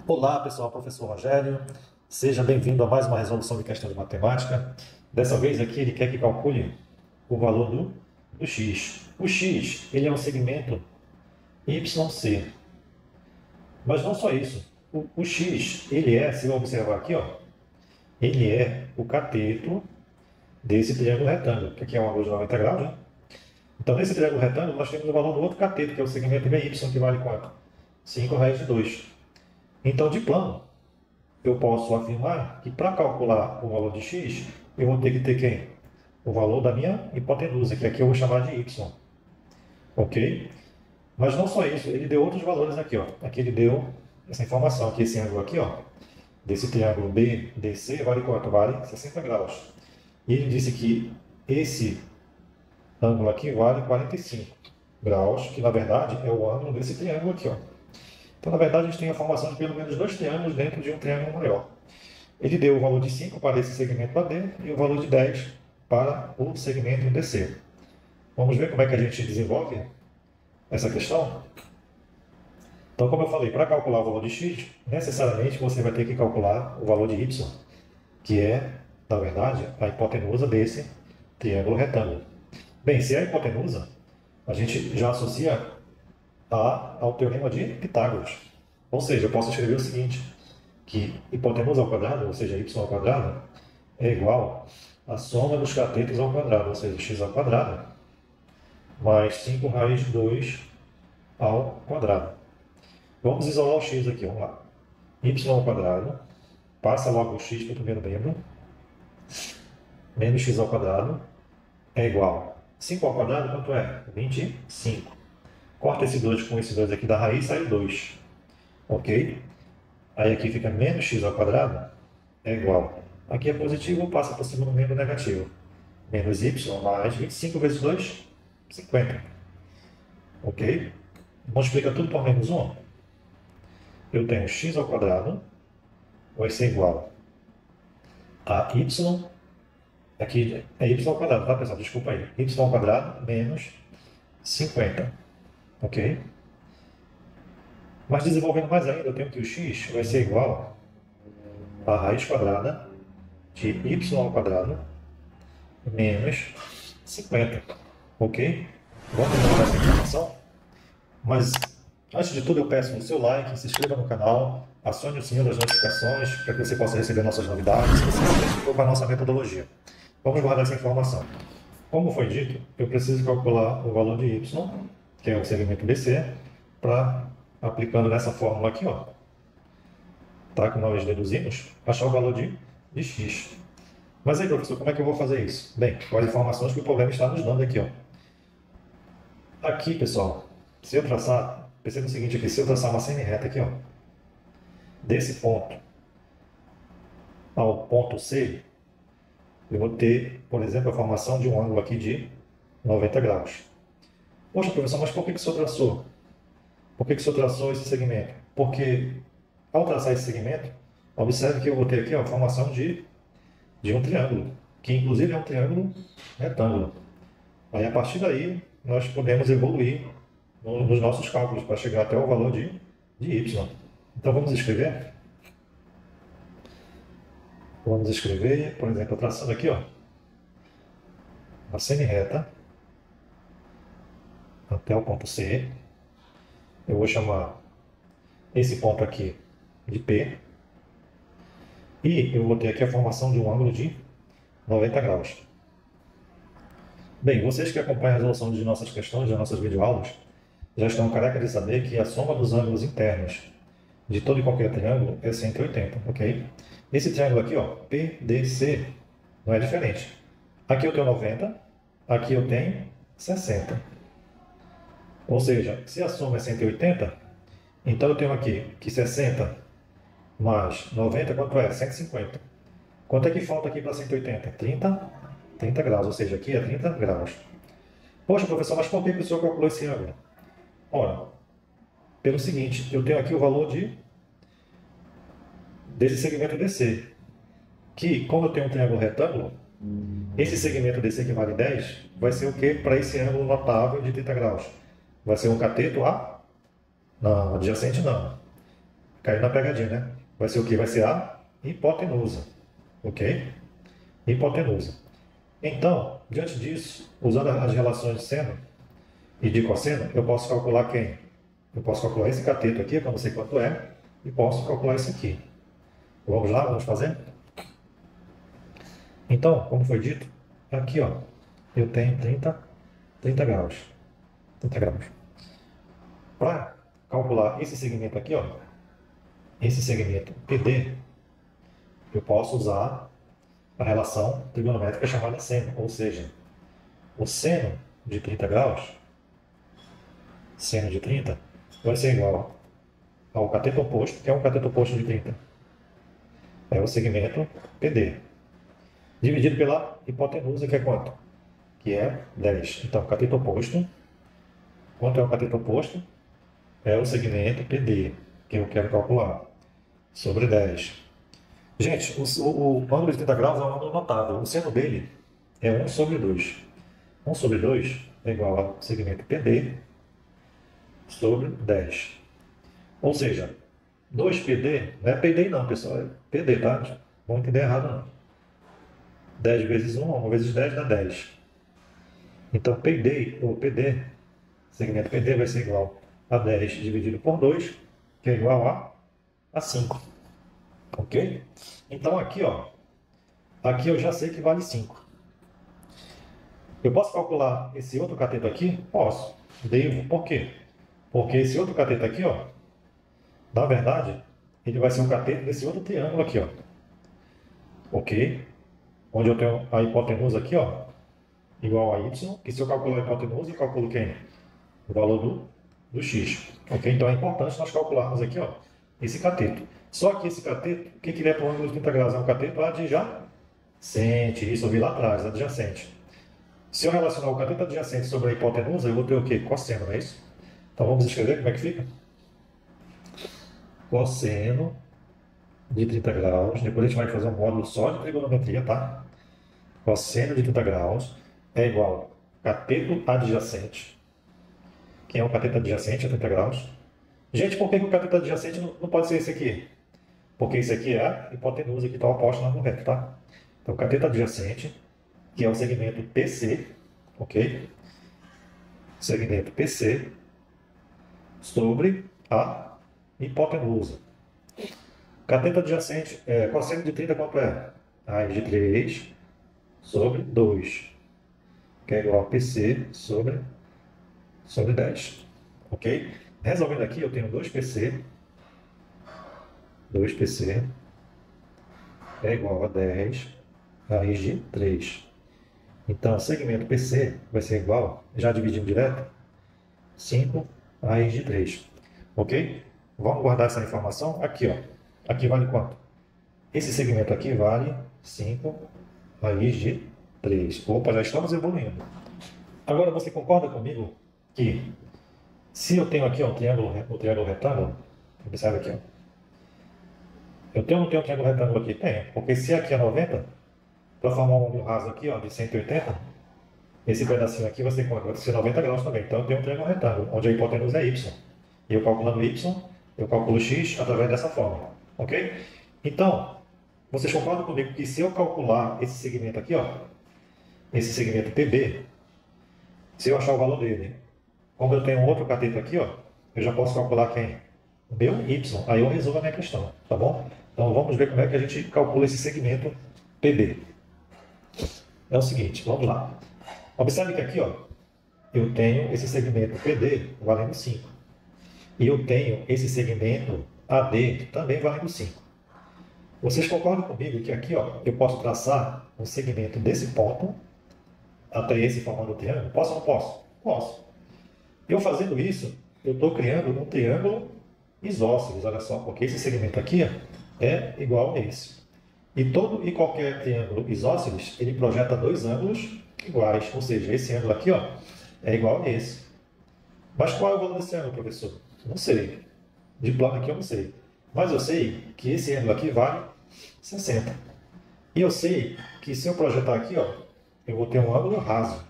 Olá pessoal, professor Rogério, seja bem-vindo a mais uma resolução de questão de matemática. Dessa vez aqui ele quer que calcule o valor do x. O x ele é um segmento YC, mas não só isso. O x ele é, se eu observar aqui, ó, ele é o cateto desse triângulo retângulo, que aqui é um ângulo de 90 graus, né? Então nesse triângulo retângulo nós temos o valor do outro cateto, que é o segmento BY, que vale quanto? 5 raiz de 2. Então de plano, eu posso afirmar que para calcular o valor de x, eu vou ter que ter quem? O valor da minha hipotenusa, que aqui eu vou chamar de y. Ok? Mas não só isso, ele deu outros valores aqui. Ó. Aqui ele deu essa informação, que esse ângulo aqui, ó, desse triângulo BDC, vale quanto? Vale 60 graus. E ele disse que esse ângulo aqui vale 45 graus, que na verdade é o ângulo desse triângulo aqui. Ó. Então, na verdade, a gente tem a formação de pelo menos dois triângulos dentro de um triângulo maior. Ele deu o valor de 5 para esse segmento AD e o valor de 10 para o segmento DC. Vamos ver como é que a gente desenvolve essa questão? Então, como eu falei, para calcular o valor de x, necessariamente você vai ter que calcular o valor de y, que é, na verdade, a hipotenusa desse triângulo retângulo. Bem, se é a hipotenusa, a gente já associa ao teorema de Pitágoras. Ou seja, eu posso escrever o seguinte, que hipotenusa ao quadrado, ou seja, y ao quadrado, é igual à soma dos catetos ao quadrado, ou seja, x ao quadrado, mais 5 raiz de 2 ao quadrado. Vamos isolar o x aqui, vamos lá. Y ao quadrado, passa logo o x para o primeiro membro, menos x ao quadrado, é igual. 5 ao quadrado, quanto é? 25. Corta esse 2 com esse 2 aqui da raiz, sai 2. Ok? Aí aqui fica menos x ao quadrado é igual. Aqui é positivo, passa para o segundo membro negativo. Menos y mais 25 vezes 2, 50. Ok? Multiplica tudo por menos 1. Eu tenho x ao quadrado vai ser igual a y. Aqui é y ao quadrado, tá pessoal? Desculpa aí. Y ao quadrado menos 50. Ok? Mas desenvolvendo mais ainda, eu tenho que o x vai ser igual a raiz quadrada de y ao quadrado menos 50. Ok? Vamos desenvolver essa informação? Mas, antes de tudo, eu peço o seu like, se inscreva no canal, acione o sininho das notificações para que você possa receber nossas novidades e você se identificou com a nossa metodologia. Vamos guardar essa informação. Como foi dito, eu preciso calcular o valor de y, que é o segmento BC, para, aplicando nessa fórmula aqui, ó, tá, que nós deduzimos, achar o valor de x. Mas aí, professor, como é que eu vou fazer isso? Bem, com as informações que o problema está nos dando aqui, ó. Aqui, pessoal, se eu traçar, perceba o seguinte aqui, se eu traçar uma semi-reta aqui, ó, desse ponto ao ponto C, eu vou ter, por exemplo, a formação de um ângulo aqui de 90 graus. Poxa, professor, mas por que o senhor traçou? Por que o senhor traçou esse segmento? Porque, ao traçar esse segmento, observe que eu vou ter aqui ó, a formação de um triângulo, que inclusive é um triângulo retângulo. Aí, a partir daí, nós podemos evoluir nos nossos cálculos para chegar até o valor de y. Então, vamos escrever? Vamos escrever, por exemplo, traçando aqui, ó, uma semi-reta até o ponto C. Eu vou chamar esse ponto aqui de P. E eu vou ter aqui a formação de um ângulo de 90 graus. Bem, vocês que acompanham a resolução de nossas questões, das nossas videoaulas, já estão careca de saber que a soma dos ângulos internos de todo e qualquer triângulo é 180, ok? Esse triângulo aqui, ó, PDC, não é diferente. Aqui eu tenho 90, aqui eu tenho 60. Ou seja, se a soma é 180, então eu tenho aqui que 60 mais 90, quanto é? 150. Quanto é que falta aqui para 180? 30 graus, ou seja, aqui é 30 graus. Poxa, professor, mas por que o senhor calculou esse ângulo? Ora, pelo seguinte, eu tenho aqui o valor desse segmento DC, que, como eu tenho um triângulo retângulo, esse segmento DC que vale 10, vai ser o que para esse ângulo notável de 30 graus? Vai ser um cateto A? Não, adjacente não. caiu na pegadinha, né? Vai ser o quê? Vai ser a hipotenusa, ok? Hipotenusa. Então, diante disso, usando as relações de seno e de cosseno, eu posso calcular quem? Eu posso calcular esse cateto aqui, que eu não sei quanto é, e posso calcular esse aqui. Vamos lá, vamos fazer? Então, como foi dito, aqui ó, eu tenho 30 graus. 30 graus. Para calcular esse segmento aqui, ó, esse segmento PD, eu posso usar a relação trigonométrica chamada seno, ou seja, o seno de 30 graus, seno de 30, vai ser igual ao cateto oposto, que é um cateto oposto de 30. É o segmento PD. Dividido pela hipotenusa, que é quanto? Que é 10. Então, cateto oposto, quanto é o cateto oposto? É o segmento PD, que eu quero calcular, sobre 10. Gente, o ângulo de 30 graus é um ângulo notável. O seno dele é 1 sobre 2. 1 sobre 2 é igual ao segmento PD sobre 10. Ou seja, 2PD, não é PD não, pessoal, é PD, tá? Não vão entender errado não. 10 vezes 1, 1 vezes 10 dá 10. Então, PD, segmento PD vai ser igual a 10 dividido por 2, que é igual a 5. Ok? Então, aqui, ó, aqui eu já sei que vale 5. Eu posso calcular esse outro cateto aqui? Posso. Devo. Por quê? Porque esse outro cateto aqui, ó, na verdade, ele vai ser um cateto desse outro triângulo aqui, ó. Ok? Onde eu tenho a hipotenusa aqui, ó, igual a y, que se eu calcular a hipotenusa, eu calculo quem? O valor do x. Ok? Então é importante nós calcularmos aqui, ó, esse cateto. Só que esse cateto, o que ele é para o ângulo de 30 graus? É um cateto adjacente. Isso eu vi lá atrás, adjacente. Se eu relacionar o cateto adjacente sobre a hipotenusa, eu vou ter o quê? Cosseno, não é isso? Então vamos escrever como é que fica? Cosseno de 30 graus. Depois a gente vai fazer um módulo só de trigonometria, tá? Cosseno de 30 graus é igual a cateto adjacente. Quem é o cateto adjacente a 30 graus? Gente, por que o cateto adjacente não pode ser esse aqui? Porque esse aqui é a hipotenusa que está oposta na reto, tá? Então, o cateto adjacente, que é o segmento PC, ok? Segmento PC sobre a hipotenusa. Cateto adjacente, cosseno de 30 quanto é? Raiz de 3 sobre 2, que é igual a PC sobre 10, ok? Resolvendo aqui, eu tenho 2PC é igual a 10 raiz de 3. Então, segmento PC vai ser igual, já dividindo direto, 5 raiz de 3. Ok? Vamos guardar essa informação aqui, ó. Aqui vale quanto? Esse segmento aqui vale 5 raiz de 3. Opa, já estamos evoluindo. Agora, você concorda comigo que se eu tenho aqui ó, um triângulo retângulo, observe aqui, ó. Eu tenho ou não tenho um triângulo retângulo aqui? Tenho. Porque se aqui é 90, para formar um ângulo raso aqui ó, de 180, esse pedacinho aqui vai ser quanto? Vai ser 90 graus também. Então eu tenho um triângulo retângulo, onde a hipotenusa é y. E eu calculando y, eu calculo x através dessa fórmula. Ok? Então, vocês concordam comigo que se eu calcular esse segmento aqui, ó, esse segmento PB, se eu achar o valor dele, como eu tenho um outro cateto aqui, ó, eu já posso calcular quem? O meu y. Aí eu resolvo a minha questão, tá bom? Então vamos ver como é que a gente calcula esse segmento PB. É o seguinte, vamos lá. Observe que aqui, ó, eu tenho esse segmento PD valendo 5. E eu tenho esse segmento AD também valendo 5. Vocês concordam comigo que aqui, ó, eu posso traçar um segmento desse ponto até esse formando o triângulo? Posso ou não posso? Posso. Eu fazendo isso, eu estou criando um triângulo isósceles, olha só, porque esse segmento aqui ó, é igual a esse. E todo e qualquer triângulo isósceles, ele projeta dois ângulos iguais, ou seja, esse ângulo aqui ó, é igual a esse. Mas qual é o valor desse ângulo, professor? Não sei. De plano aqui eu não sei. Mas eu sei que esse ângulo aqui vale 60. E eu sei que se eu projetar aqui, ó, eu vou ter um ângulo raso,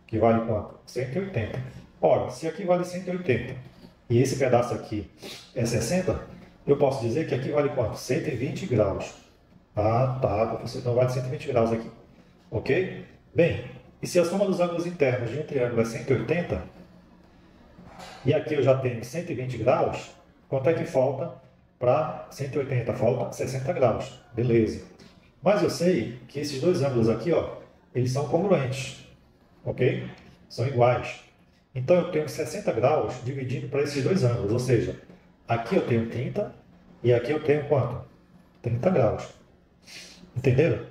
que vale quanto? 180. Ora, se aqui vale 180 e esse pedaço aqui é 60, eu posso dizer que aqui vale quanto? 120 graus. Ah, tá, professor, então vale 120 graus aqui. Ok? Bem, e se a soma dos ângulos internos de um triângulo é 180, e aqui eu já tenho 120 graus, quanto é que falta para 180? Falta 60 graus. Beleza. Mas eu sei que esses dois ângulos aqui, ó, eles são congruentes. Ok? São iguais. Então eu tenho 60 graus dividido para esses dois ângulos. Ou seja, aqui eu tenho 30 e aqui eu tenho quanto? 30 graus. Entenderam?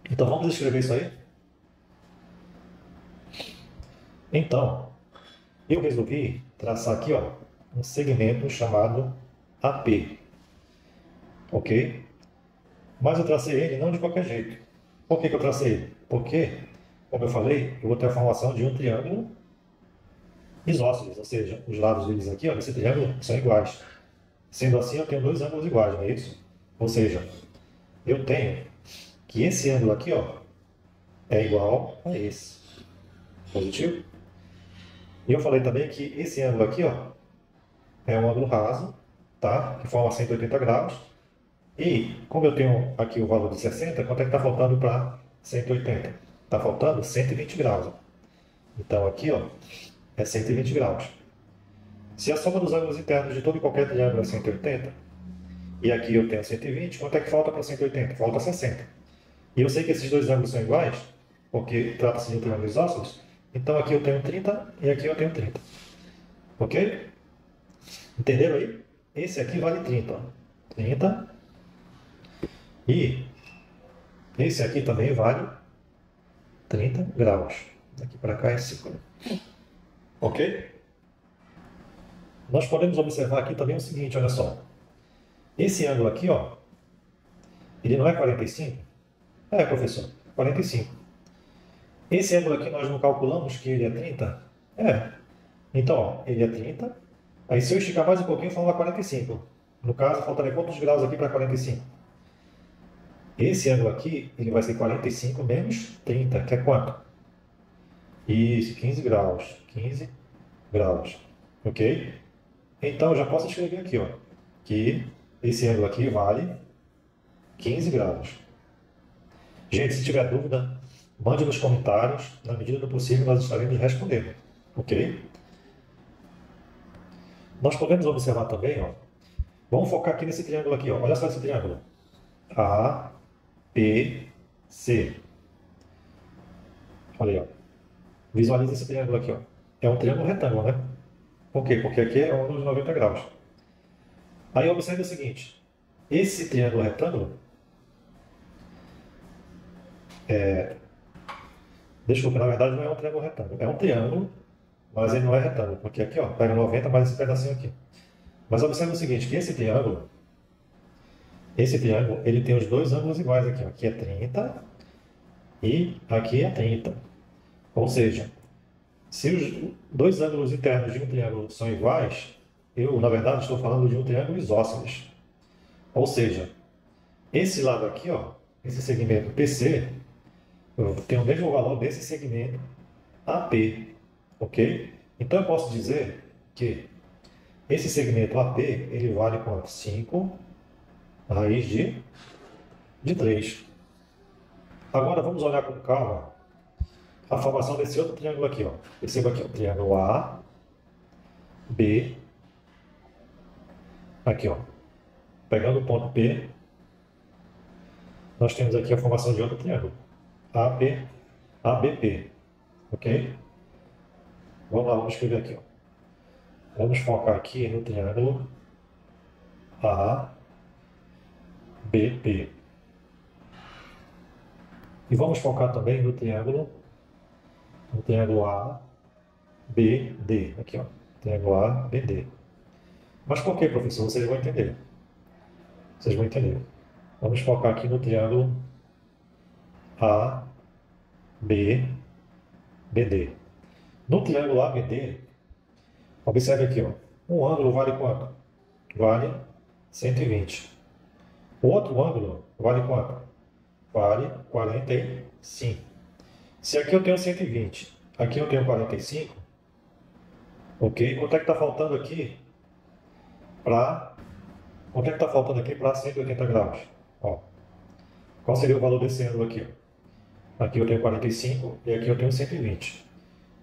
Então vamos escrever isso aí? Então, eu resolvi traçar aqui, ó, um segmento chamado AP, ok? Mas eu tracei ele não de qualquer jeito. Por que eu tracei ele? Porque, como eu falei, eu vou ter a formação de um triângulo isósceles, ou seja, os lados deles aqui, ó, desse triângulo são iguais. Sendo assim, eu tenho dois ângulos iguais, não é isso? Ou seja, eu tenho que esse ângulo aqui, ó, é igual a esse. Positivo? E eu falei também que esse ângulo aqui, ó, é um ângulo raso, tá? Que forma 180 graus. E, como eu tenho aqui o valor de 60, quanto é que está faltando para 180? Está faltando 120 graus. Ó. Então, aqui, ó, é 120 graus. Se a soma dos ângulos internos de todo e qualquer triângulo é 180, e aqui eu tenho 120, quanto é que falta para 180? Falta 60. E eu sei que esses dois ângulos são iguais, porque trata-se de um triângulo isósceles, então aqui eu tenho 30 e aqui eu tenho 30. Ok? Entenderam aí? Esse aqui vale 30. Ó. 30. E esse aqui também vale 30 graus. Daqui para cá é 5. Ok? Nós podemos observar aqui também o seguinte, olha só. Esse ângulo aqui, ó, ele não é 45? É, professor, 45. Esse ângulo aqui nós não calculamos que ele é 30? É. Então, ó, ele é 30. Aí se eu esticar mais um pouquinho, falta 45. No caso, faltaria quantos graus aqui para 45? Esse ângulo aqui, ele vai ser 45 menos 30, que é quanto? Isso, 15 graus. 15 graus. Ok? Então, eu já posso escrever aqui, ó, que esse ângulo aqui vale 15 graus. Gente, se tiver dúvida, mande nos comentários. Na medida do possível, nós estaremos respondendo. Ok? Nós podemos observar também, ó. Vamos focar aqui nesse triângulo aqui, ó. Olha só esse triângulo. A, P, C. Olha aí, ó. Visualiza esse triângulo aqui, ó. É um triângulo retângulo, né? Por quê? Porque aqui é um ângulo de 90 graus. Aí observe o seguinte. Esse triângulo retângulo... Desculpa, na verdade não é um triângulo retângulo. É um triângulo, mas ele não é retângulo. Porque aqui, ó, pega 90 mais esse pedacinho aqui. Mas observe o seguinte, que esse triângulo, ele tem os dois ângulos iguais aqui, ó. Aqui é 30 e aqui é 30. Ou seja, se os dois ângulos internos de um triângulo são iguais, eu, na verdade, estou falando de um triângulo isósceles. Ou seja, esse lado aqui, ó, esse segmento PC, tem o mesmo valor desse segmento AP, ok? Então eu posso dizer que esse segmento AP, ele vale quanto? 5 raiz de 3. Agora vamos olhar com calma a formação desse outro triângulo aqui, ó. Perceba aqui, o triângulo A, B, aqui, ó. Pegando o ponto P, nós temos aqui a formação de outro triângulo, AB, ABP, ok? Vamos lá, vamos escrever aqui, ó. Vamos focar aqui no triângulo ABP. E vamos focar também no triângulo ABD. Aqui, ó. Triângulo ABD. Mas por que, professor? Vocês vão entender. Vocês vão entender. Vamos focar aqui no triângulo ABBD. No triângulo ABD, observe aqui, ó. Um ângulo vale quanto? Vale 120. O outro ângulo vale quanto? Vale 45. Se aqui eu tenho 120, aqui eu tenho 45, ok? Quanto é que está faltando aqui para Quanto é que está faltando aqui para 180 graus? Ó, qual seria o valor desse ângulo aqui? Aqui eu tenho 45 e aqui eu tenho 120.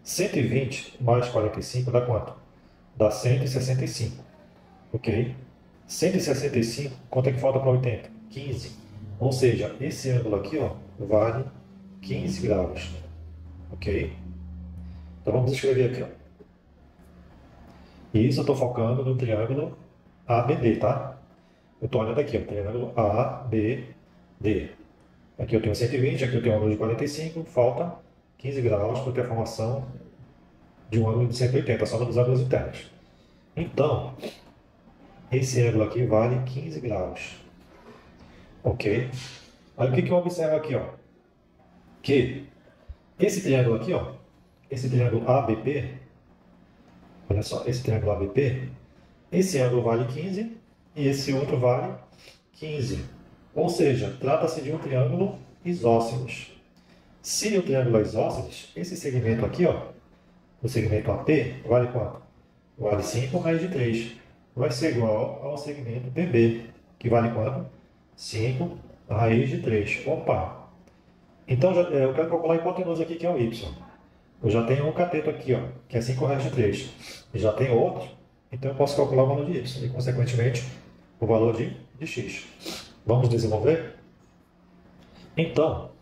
120 mais 45 dá quanto? Dá 165. Ok? 165, quanto é que falta para 80? 15. Ou seja, esse ângulo aqui, ó, vale 15 graus. Ok? Então vamos escrever aqui, ó. E isso eu estou focando no triângulo ABD, tá? Eu estou olhando aqui, ó, triângulo ABD. Aqui eu tenho 120, aqui eu tenho um ângulo de 45, falta 15 graus para ter a formação de um ângulo de 180, só dos ângulos internos. Então, esse ângulo aqui vale 15 graus. Ok? Aí o que eu observo aqui, ó? Que esse triângulo aqui, ó, esse triângulo ABP, olha só, esse triângulo ABP, esse ângulo vale 15 e esse outro vale 15. Ou seja, trata-se de um triângulo isósceles. Se o triângulo é isósceles, esse segmento aqui, ó, o segmento AP, vale quanto? Vale 5 raiz de 3. Vai ser igual ao segmento PB, que vale quanto? 5 raiz de 3. Opa! Então, eu quero calcular a hipotenusa aqui, que é o y. Eu já tenho um cateto aqui, ó, que é 5 raiz de 3. E já tenho outro, então eu posso calcular o valor de y e, consequentemente, o valor de x. Vamos desenvolver? Então,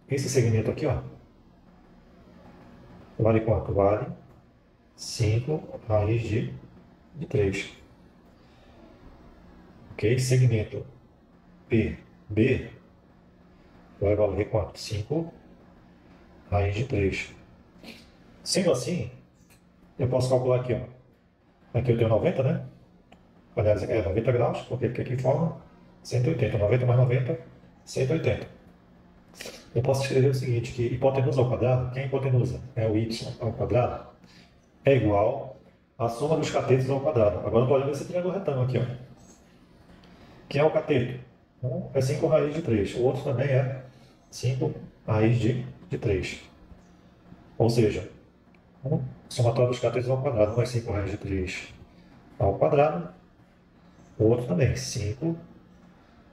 esse segmento aqui, ó, vale quanto? Vale 5 raiz de 3. Ok? Segmento PB vai valer quanto? 5 raiz de 3. Sendo assim, eu posso calcular aqui, ó. Aqui eu tenho 90, né? Aliás, é 90 graus, porque aqui forma 180. 90 mais 90, 180. Eu posso escrever o seguinte, que hipotenusa ao quadrado, que é a hipotenusa? É o y ao quadrado, é igual à soma dos catetos ao quadrado. Agora eu estou olhando esse triângulo retângulo aqui, ó. Que é o cateto? Um é 5 raiz de 3, o outro também é 5 raiz de 3. Ou seja, um somatório dos catetos ao quadrado, um é 5 raiz de 3 ao quadrado, o outro também, 5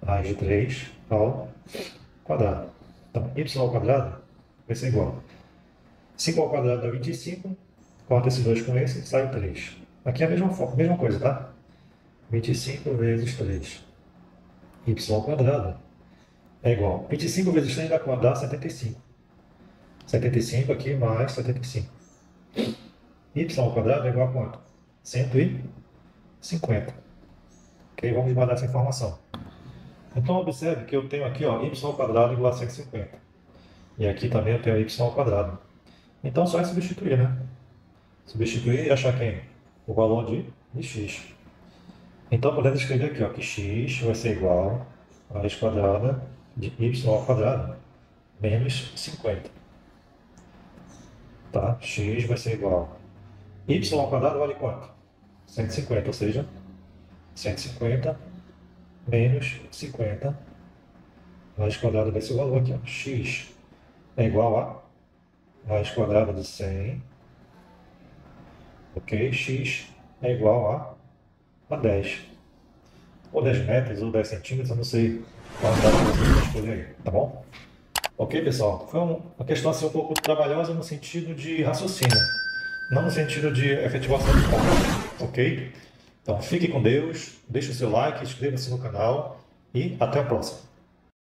raiz de 3 ao quadrado. Então, y ao quadrado vai ser igual. 5 ao quadrado dá 25, corta esses dois com esse, sai 3. Aqui é a mesma coisa, tá? 25 vezes 3. Y ao quadrado é igual. 25 vezes 3 dá quanto? Dá 75. 75 aqui mais 75. Y ao quadrado é igual a quanto? 150. Ok? Vamos guardar essa informação. Então, observe que eu tenho aqui, ó, y ao quadrado igual a 150. E aqui também eu tenho y ao quadrado. Então, só é substituir, né? Substituir e achar quem? O valor de x. Então, podemos escrever aqui, ó, que x vai ser igual a raiz quadrada de y ao quadrado menos 50. Tá? X vai ser igual. Y ao quadrado vale quanto? 150, ou seja, 150 menos 50. Raiz quadrada desse valor aqui, ó. X é igual a raiz quadrada de 100. Ok? X é igual a 10. Ou 10 metros, ou 10 centímetros, eu não sei qual data você vai escolher aí, tá bom? Ok, pessoal? Foi uma questão assim um pouco trabalhosa no sentido de raciocínio, não no sentido de efetivação de conta, ok? Então, fique com Deus, deixe o seu like, inscreva-se no canal e até a próxima.